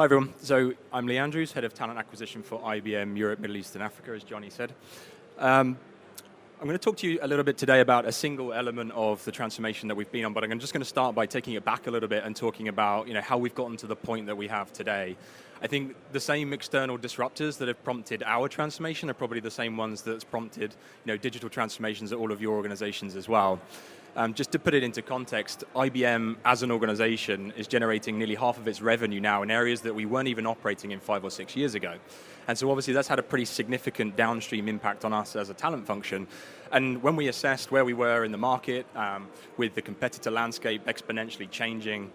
Hi everyone, so I'm Lee Andrews, Head of Talent Acquisition for IBM Europe, Middle East and Africa, as Johnny said. I'm going to talk to you a little bit today about a single element of the transformation that we've been on, but I'm just going to start by taking it back a little bit and talking about how we've gotten to the point that we have today. I think the same external disruptors that have prompted our transformation are probably the same ones that's prompted digital transformations at all of your organizations as well. Just to put it into context, IBM as an organization is generating nearly half of its revenue now in areas that we weren't even operating in 5 or 6 years ago. And so obviously that's had a pretty significant downstream impact on us as a talent function. And when we assessed where we were in the market, with the competitor landscape exponentially changing,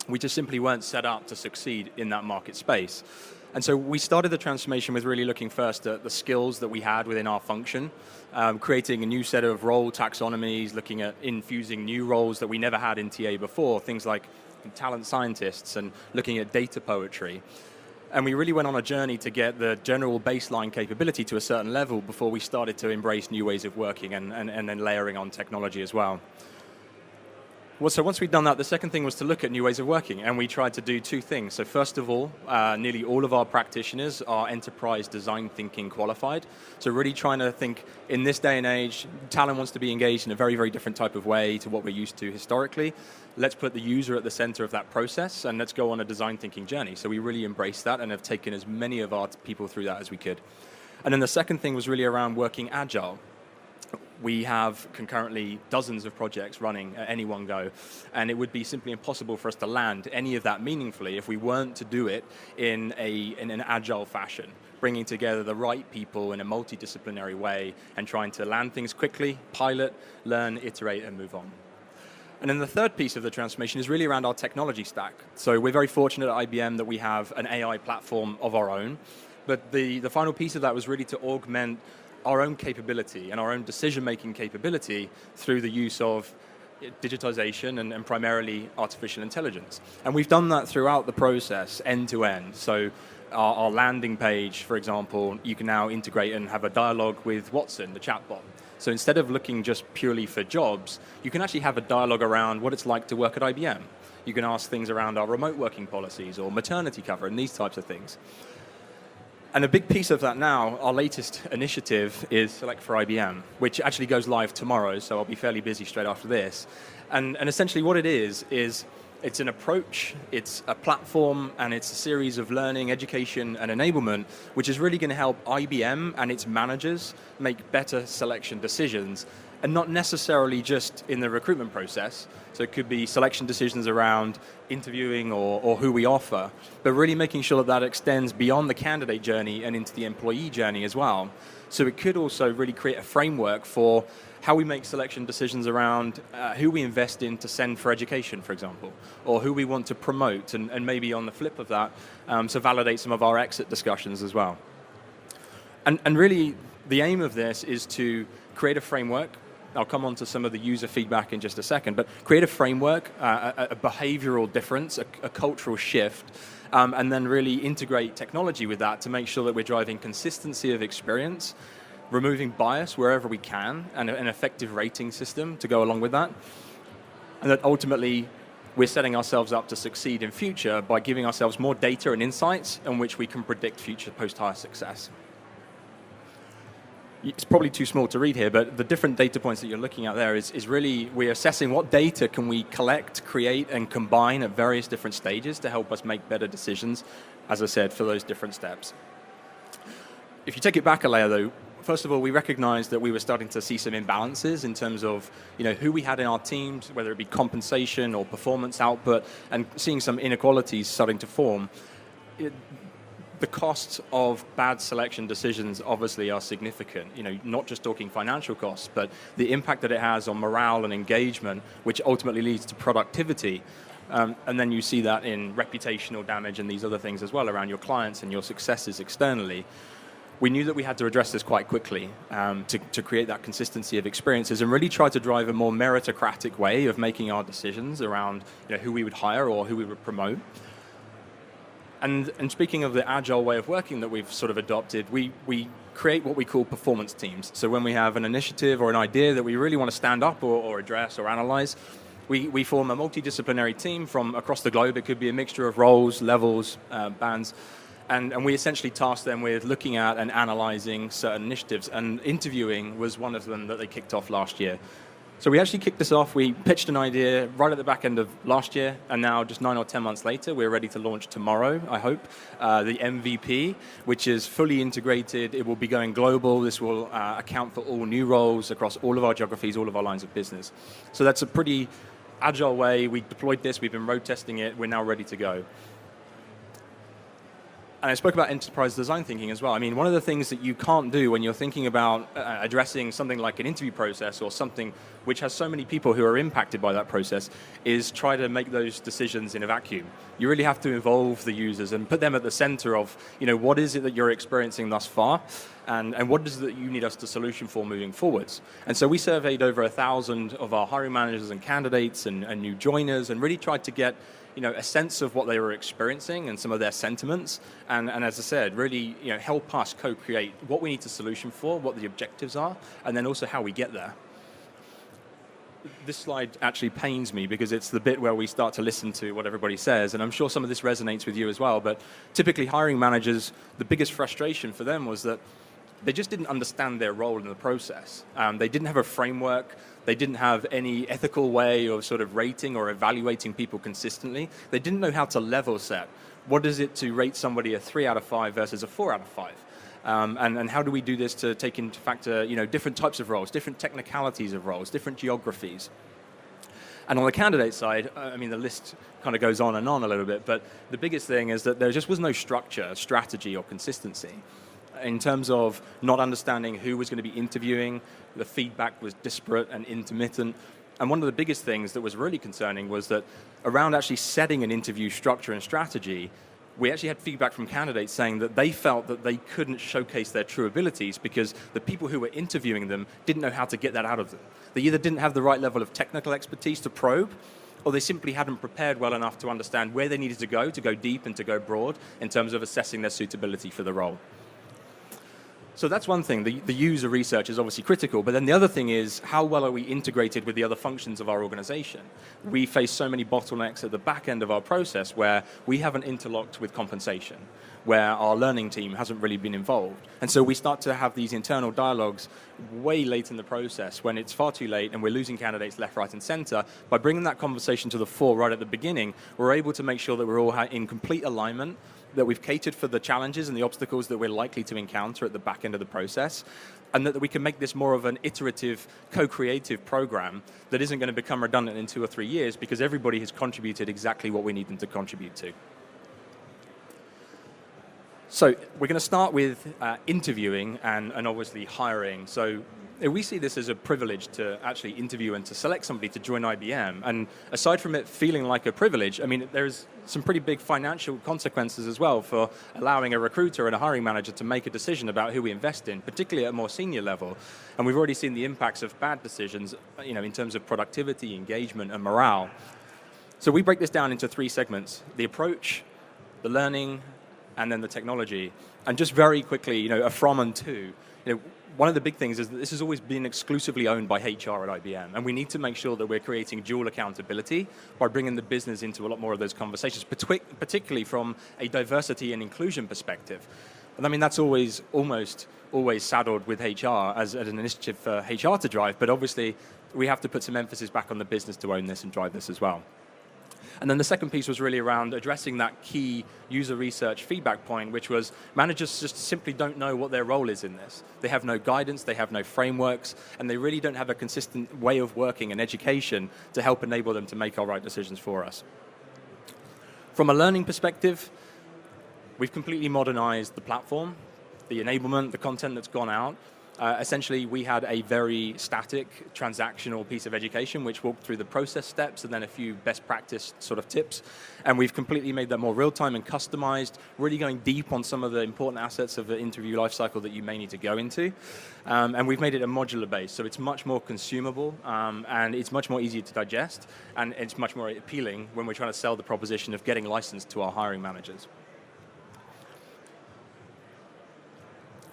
we just simply weren't set up to succeed in that market space. And so we started the transformation with really looking first at the skills that we had within our function, creating a new set of role taxonomies, looking at infusing new roles that we never had in TA before, things like talent scientists and looking at data poetry. And we really went on a journey to get the general baseline capability to a certain level before we started to embrace new ways of working and then layering on technology as well. Well, so once we'd done that, the second thing was to look at new ways of working, and we tried to do two things. So first of all, nearly all of our practitioners are enterprise design thinking qualified. So really trying to think, in this day and age, talent wants to be engaged in a very, very different type of way to what we're used to historically. Let's put the user at the center of that process, and let's go on a design thinking journey. So we really embraced that and have taken as many of our people through that as we could. And then the second thing was really around working agile. We have concurrently dozens of projects running at any one go, and it would be simply impossible for us to land any of that meaningfully if we weren't to do it in an agile fashion, bringing together the right people in a multidisciplinary way and trying to land things quickly, pilot, learn, iterate, and move on. And then the third piece of the transformation is really around our technology stack. So we're very fortunate at IBM that we have an AI platform of our own, but the final piece of that was really to augment our own capability and our own decision-making capability through the use of digitization and primarily artificial intelligence. And we've done that throughout the process, end to end. So our landing page, for example, you can now integrate and have a dialogue with Watson, the chatbot. So instead of looking just purely for jobs, you can actually have a dialogue around what it's like to work at IBM. You can ask things around our remote working policies or maternity cover and these types of things. And a big piece of that now, our latest initiative is Select for IBM, which actually goes live tomorrow, so I'll be fairly busy straight after this. And essentially what it is it's an approach, it's a platform, and it's a series of learning, education, and enablement, which is really going to help IBM and its managers make better selection decisions, and not necessarily just in the recruitment process. So it could be selection decisions around interviewing or who we offer, but really making sure that extends beyond the candidate journey and into the employee journey as well. So it could also really create a framework for how we make selection decisions around who we invest in to send for education, for example, or who we want to promote, and maybe on the flip of that, to validate some of our exit discussions as well. And really, the aim of this is to create a framework. I'll come on to some of the user feedback in just a second, but create a framework, a behavioral difference, a cultural shift, and then really integrate technology with that to make sure that we're driving consistency of experience, removing bias wherever we can, and an effective rating system to go along with that. And that ultimately, we're setting ourselves up to succeed in future by giving ourselves more data and insights on which we can predict future post-hire success. It's probably too small to read here, but the different data points that you're looking at there is really, we're assessing what data can we collect, create, and combine at various different stages to help us make better decisions, as I said, for those different steps. If you take it back a layer though, first of all, we recognized that we were starting to see some imbalances in terms of who we had in our teams, whether it be compensation or performance output, and seeing some inequalities starting to form. The costs of bad selection decisions obviously are significant, not just talking financial costs, but the impact that it has on morale and engagement, which ultimately leads to productivity. And then you see that in reputational damage and these other things as well around your clients and your successes externally. We knew that we had to address this quite quickly to create that consistency of experiences and really try to drive a more meritocratic way of making our decisions around who we would hire or who we would promote. And speaking of the agile way of working that we've sort of adopted, we create what we call performance teams. So when we have an initiative or an idea that we really want to stand up or address or analyze, We form a multidisciplinary team from across the globe. It could be a mixture of roles, levels, bands, and we essentially task them with looking at and analyzing certain initiatives, and interviewing was one of them that they kicked off last year. So we actually kicked this off. We pitched an idea right at the back end of last year, and now just 9 or 10 months later, we're ready to launch tomorrow, I hope, the MVP, which is fully integrated. It will be going global. This will account for all new roles across all of our geographies, all of our lines of business. So that's a pretty agile way. We deployed this. We've been road testing it. We're now ready to go. And I spoke about enterprise design thinking as well. I mean, one of the things that you can't do when you're thinking about addressing something like an interview process or something which has so many people who are impacted by that process is try to make those decisions in a vacuum. You really have to involve the users and put them at the center of, what is it that you're experiencing thus far, and what is it that you need us to solution for moving forwards. And so we surveyed over 1,000 of our hiring managers and candidates and new joiners, and really tried to get a sense of what they were experiencing and some of their sentiments, and as I said, really help us co-create what we need to solution for, what the objectives are, and then also how we get there. This slide actually pains me because it's the bit where we start to listen to what everybody says, and I'm sure some of this resonates with you as well, but typically hiring managers, the biggest frustration for them was that they just didn't understand their role in the process. They didn't have a framework. They didn't have any ethical way of sort of rating or evaluating people consistently. They didn't know how to level set. What is it to rate somebody a 3 out of 5 versus a 4 out of 5? And how do we do this to take into factor, different types of roles, different technicalities of roles, different geographies? And on the candidate side, I mean, the list kind of goes on and on a little bit, but the biggest thing is that there just was no structure, strategy, or consistency. In terms of not understanding who was going to be interviewing, the feedback was disparate and intermittent. And one of the biggest things that was really concerning was that around actually setting an interview structure and strategy, we actually had feedback from candidates saying that they felt that they couldn't showcase their true abilities because the people who were interviewing them didn't know how to get that out of them. They either didn't have the right level of technical expertise to probe, or they simply hadn't prepared well enough to understand where they needed to go deep and to go broad in terms of assessing their suitability for the role. So that's one thing. The user research is obviously critical, but then the other thing is how well are we integrated with the other functions of our organization? We face so many bottlenecks at the back end of our process where we haven't interlocked with compensation, where our learning team hasn't really been involved. And so we start to have these internal dialogues way late in the process when it's far too late and we're losing candidates left, right, and center. By bringing that conversation to the fore right at the beginning, we're able to make sure that we're all in complete alignment, that we've catered for the challenges and the obstacles that we're likely to encounter at the back end of the process, and that we can make this more of an iterative, co-creative program that isn't going to become redundant in 2 or 3 years because everybody has contributed exactly what we need them to contribute to. So we're going to start with interviewing and obviously hiring. So we see this as a privilege to actually interview and to select somebody to join IBM. And aside from it feeling like a privilege, I mean, there's some pretty big financial consequences as well for allowing a recruiter and a hiring manager to make a decision about who we invest in, particularly at a more senior level. And we've already seen the impacts of bad decisions, in terms of productivity, engagement, and morale. So we break this down into 3 segments: the approach, the learning, and then the technology. And just very quickly, a from and to. One of the big things is that this has always been exclusively owned by HR at IBM, and we need to make sure that we're creating dual accountability by bringing the business into a lot more of those conversations, particularly from a diversity and inclusion perspective. And I mean, that's almost always saddled with HR as an initiative for HR to drive, but obviously we have to put some emphasis back on the business to own this and drive this as well. And then the second piece was really around addressing that key user research feedback point, which was managers just simply don't know what their role is in this. They have no guidance, they have no frameworks, and they really don't have a consistent way of working and education to help enable them to make our right decisions for us. From a learning perspective, we've completely modernized the platform, the enablement, the content that's gone out. Essentially, we had a very static, transactional piece of education which walked through the process steps and then a few best practice sort of tips. And we've completely made that more real-time and customized, really going deep on some of the important assets of the interview lifecycle that you may need to go into. And we've made it a modular base, so it's much more consumable and it's much more easier to digest, and it's much more appealing when we're trying to sell the proposition of getting licensed to our hiring managers.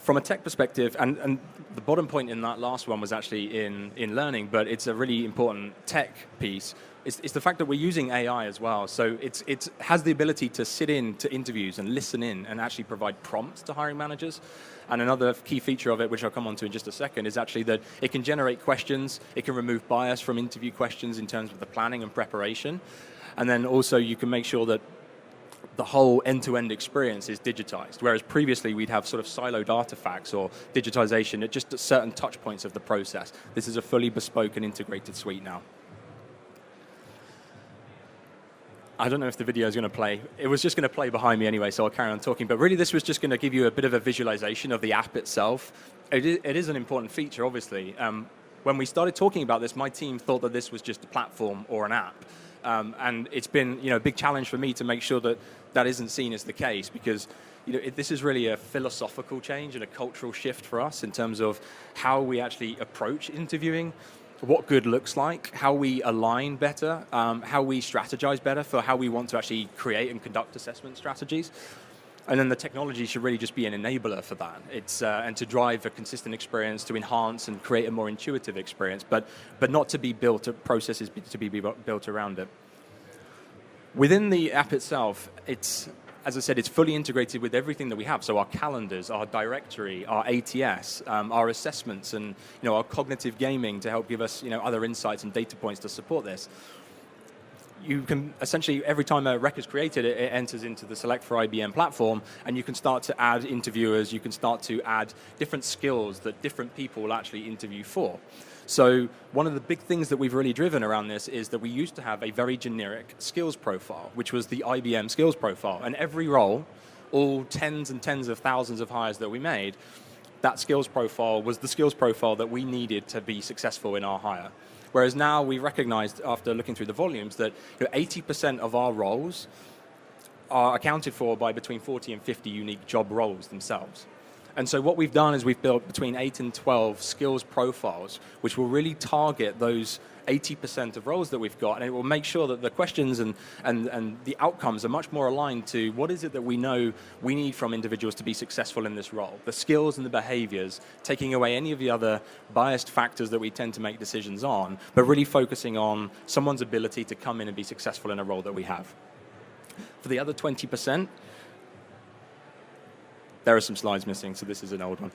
From a tech perspective, and the bottom point in that last one was actually in learning, but it's a really important tech piece. It's the fact that we're using AI as well. So it has the ability to sit in to interviews and listen in and actually provide prompts to hiring managers. And another key feature of it, which I'll come on to in just a second, is actually that it can generate questions, it can remove bias from interview questions in terms of the planning and preparation. And then also you can make sure that the whole end-to-end experience is digitized, whereas previously we'd have sort of siloed artifacts or digitization at just certain touch points of the process. This is a fully bespoke and integrated suite now. I don't know if the video is going to play. It was just going to play behind me anyway, so I'll carry on talking. But really, this was just going to give you a bit of a visualization of the app itself. It is an important feature, obviously. When we started talking about this, my team thought that this was just a platform or an app. And it's been a big challenge for me to make sure that that isn't seen as the case, because this is really a philosophical change and a cultural shift for us in terms of how we actually approach interviewing, what good looks like, how we align better, how we strategize better for how we want to actually create and conduct assessment strategies. And then the technology should really just be an enabler for that. It's and to drive a consistent experience, to enhance and create a more intuitive experience, but not to be built, processes to be built around it. Within the app itself, as I said, it's fully integrated with everything that we have. So our calendars, our directory, our ATS, our assessments, and our cognitive gaming to help give us other insights and data points to support this. You can essentially, every time a rec is created, it enters into the Select for IBM platform, and you can start to add interviewers, you can start to add different skills that different people will actually interview for. So one of the big things that we've really driven around this is that we used to have a very generic skills profile, which was the IBM skills profile. And every role, all tens and tens of thousands of hires that we made, that skills profile was the skills profile that we needed to be successful in our hire. Whereas now we recognized, after looking through the volumes, that 80% of our roles are accounted for by between 40 and 50 unique job roles themselves. And so what we've done is we've built between 8 and 12 skills profiles, which will really target those 80% of roles that we've got, and it will make sure that the questions and the outcomes are much more aligned to what is it that we know we need from individuals to be successful in this role. The skills and the behaviors, taking away any of the other biased factors that we tend to make decisions on, but really focusing on someone's ability to come in and be successful in a role that we have. For the other 20%, there are some slides missing, so this is an old one.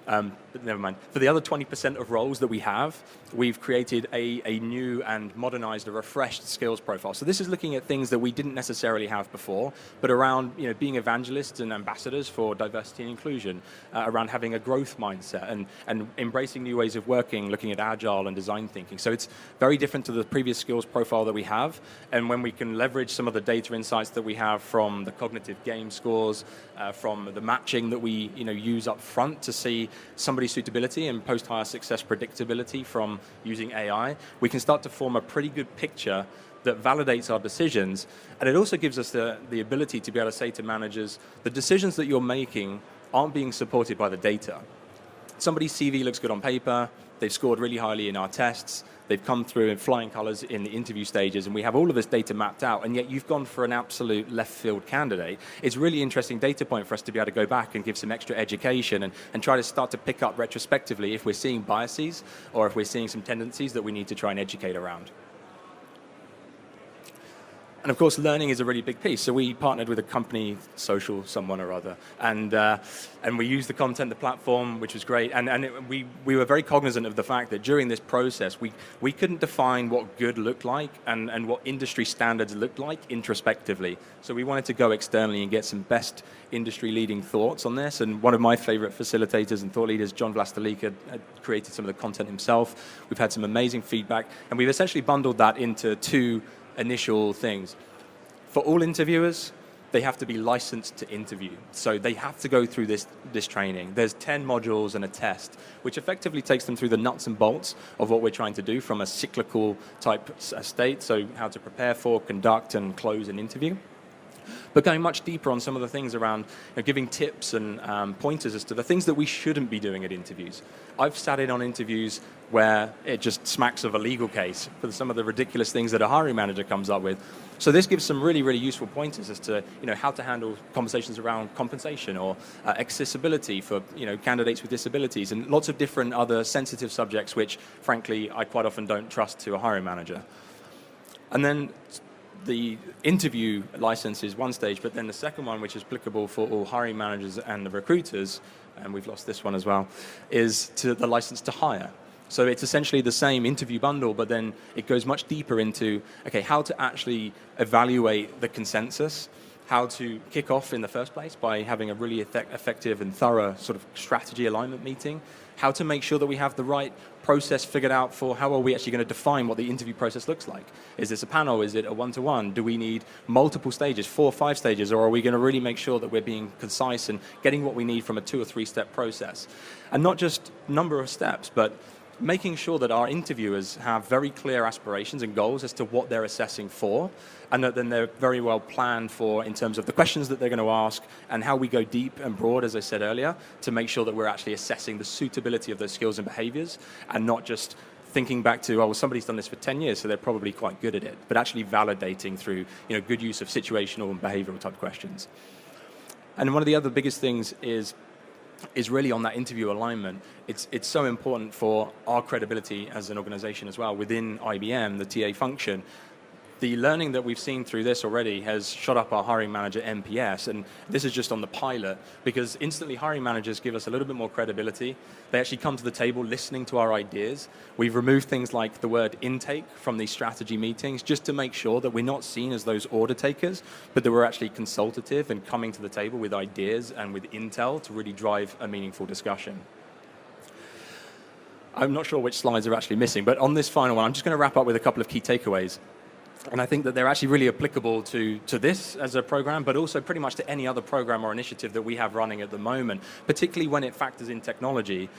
But never mind. For the other 20% of roles that we have, we've created a new and modernized, a refreshed skills profile. So this is looking at things that we didn't necessarily have before, but around being evangelists and ambassadors for diversity and inclusion, around having a growth mindset and embracing new ways of working, looking at Agile and design thinking. So it's very different to the previous skills profile that we have. And when we can leverage some of the data insights that we have from the cognitive game scores, from the matching that we use up front to see somebody's suitability and post-hire success predictability from using AI, we can start to form a pretty good picture that validates our decisions. And it also gives us the ability to be able to say to managers, the decisions that you're making aren't being supported by the data. Somebody's CV looks good on paper, they've scored really highly in our tests, they've come through in flying colors in the interview stages, and we have all of this data mapped out, and yet you've gone for an absolute left field candidate. It's a really interesting data point for us to be able to go back and give some extra education and try to start to pick up retrospectively if we're seeing biases or if we're seeing some tendencies that we need to try and educate around. And of course, learning is a really big piece. So we partnered with a company, Social someone or other, and we used the content, the platform, which was great. We were very cognizant of the fact that during this process, we couldn't define what good looked like and what industry standards looked like introspectively. So we wanted to go externally and get some best industry-leading thoughts on this. And one of my favorite facilitators and thought leaders, John Vlastelique, had created some of the content himself. We've had some amazing feedback, and we've essentially bundled that into two initial things. For all interviewers, they have to be licensed to interview. So they have to go through this training. There's 10 modules and a test, which effectively takes them through the nuts and bolts of what we're trying to do from a cyclical type state, so how to prepare for, conduct, and close an interview. but going much deeper on some of the things around giving tips and pointers as to the things that we shouldn't be doing at interviews. I've sat in on interviews where it just smacks of a legal case for some of the ridiculous things that a hiring manager comes up with. So this gives some really, really useful pointers as to how to handle conversations around compensation or accessibility for candidates with disabilities and lots of different other sensitive subjects which, frankly, I quite often don't trust to a hiring manager. And then the interview license is one stage, but then the second one, which is applicable for all hiring managers and the recruiters, and we've lost this one as well, is to the license to hire. So it's essentially the same interview bundle, but then it goes much deeper into, how to actually evaluate the consensus, how to kick off in the first place by having a really effective and thorough sort of strategy alignment meeting, how to make sure that we have the right process figured out for how are we actually going to define what the interview process looks like. Is this a panel? Is it a one-to-one? Do we need multiple stages, 4 or 5 stages, or are we going to really make sure that we're being concise and getting what we need from a 2 or 3 step process? And not just number of steps, but making sure that our interviewers have very clear aspirations and goals as to what they're assessing for, and that then they're very well planned for in terms of the questions that they're going to ask and how we go deep and broad, as I said earlier, to make sure that we're actually assessing the suitability of those skills and behaviors and not just thinking back to, well, somebody's done this for 10 years, so they're probably quite good at it, but actually validating through good use of situational and behavioral type questions. And one of the other biggest things is really on that interview alignment. It's so important for our credibility as an organization as well within IBM, the TA function. The learning that we've seen through this already has shot up our hiring manager NPS, and this is just on the pilot, because instantly hiring managers give us a little bit more credibility. They actually come to the table listening to our ideas. We've removed things like the word intake from these strategy meetings just to make sure that we're not seen as those order takers, but that we're actually consultative and coming to the table with ideas and with intel to really drive a meaningful discussion. I'm not sure which slides are actually missing, but on this final one, I'm just going to wrap up with a couple of key takeaways. And I think that they're actually really applicable to this as a program, but also pretty much to any other program or initiative that we have running at the moment, particularly when it factors in technology.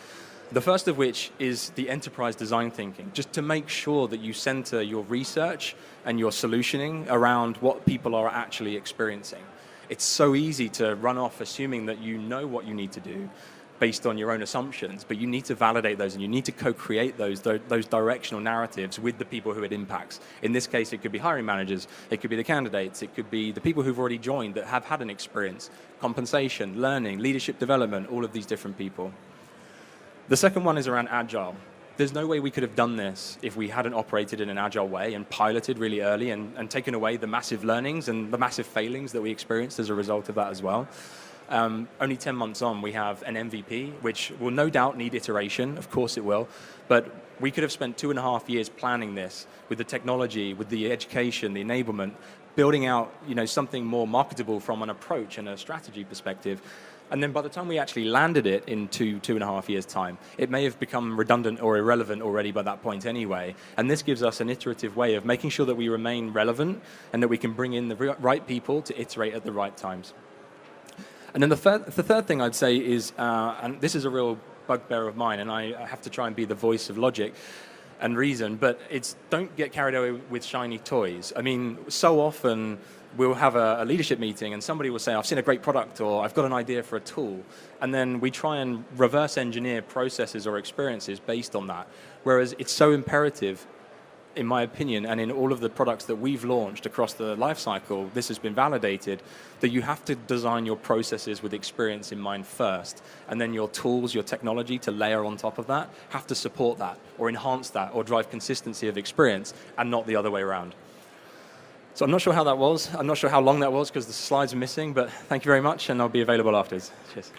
The first of which is the enterprise design thinking, just to make sure that you center your research and your solutioning around what people are actually experiencing. It's so easy to run off assuming that you know what you need to do based on your own assumptions, but you need to validate those and you need to co-create those directional narratives with the people who it impacts. In this case, it could be hiring managers, it could be the candidates, it could be the people who've already joined that have had an experience, compensation, learning, leadership development, all of these different people. The second one is around Agile. There's no way we could have done this if we hadn't operated in an Agile way and piloted really early and taken away the massive learnings and the massive failings that we experienced as a result of that as well. Only 10 months on, we have an MVP, which will no doubt need iteration, of course it will, but we could have spent 2.5 years planning this with the technology, with the education, the enablement, building out something more marketable from an approach and a strategy perspective. And then by the time we actually landed it in 2.5 years' time, it may have become redundant or irrelevant already by that point anyway. And this gives us an iterative way of making sure that we remain relevant and that we can bring in the right people to iterate at the right times. And then the third thing I'd say is, and this is a real bugbear of mine, and I have to try and be the voice of logic and reason, but it's don't get carried away with shiny toys. I mean, so often we'll have a leadership meeting and somebody will say, I've seen a great product or I've got an idea for a tool. And then we try and reverse engineer processes or experiences based on that. Whereas it's so imperative, in my opinion, and in all of the products that we've launched across the life cycle, this has been validated, that you have to design your processes with experience in mind first, and then your tools, your technology to layer on top of that have to support that, or enhance that, or drive consistency of experience, and not the other way around. So I'm not sure how that was. I'm not sure how long that was because the slides are missing, but thank you very much, and I'll be available afterwards. Cheers.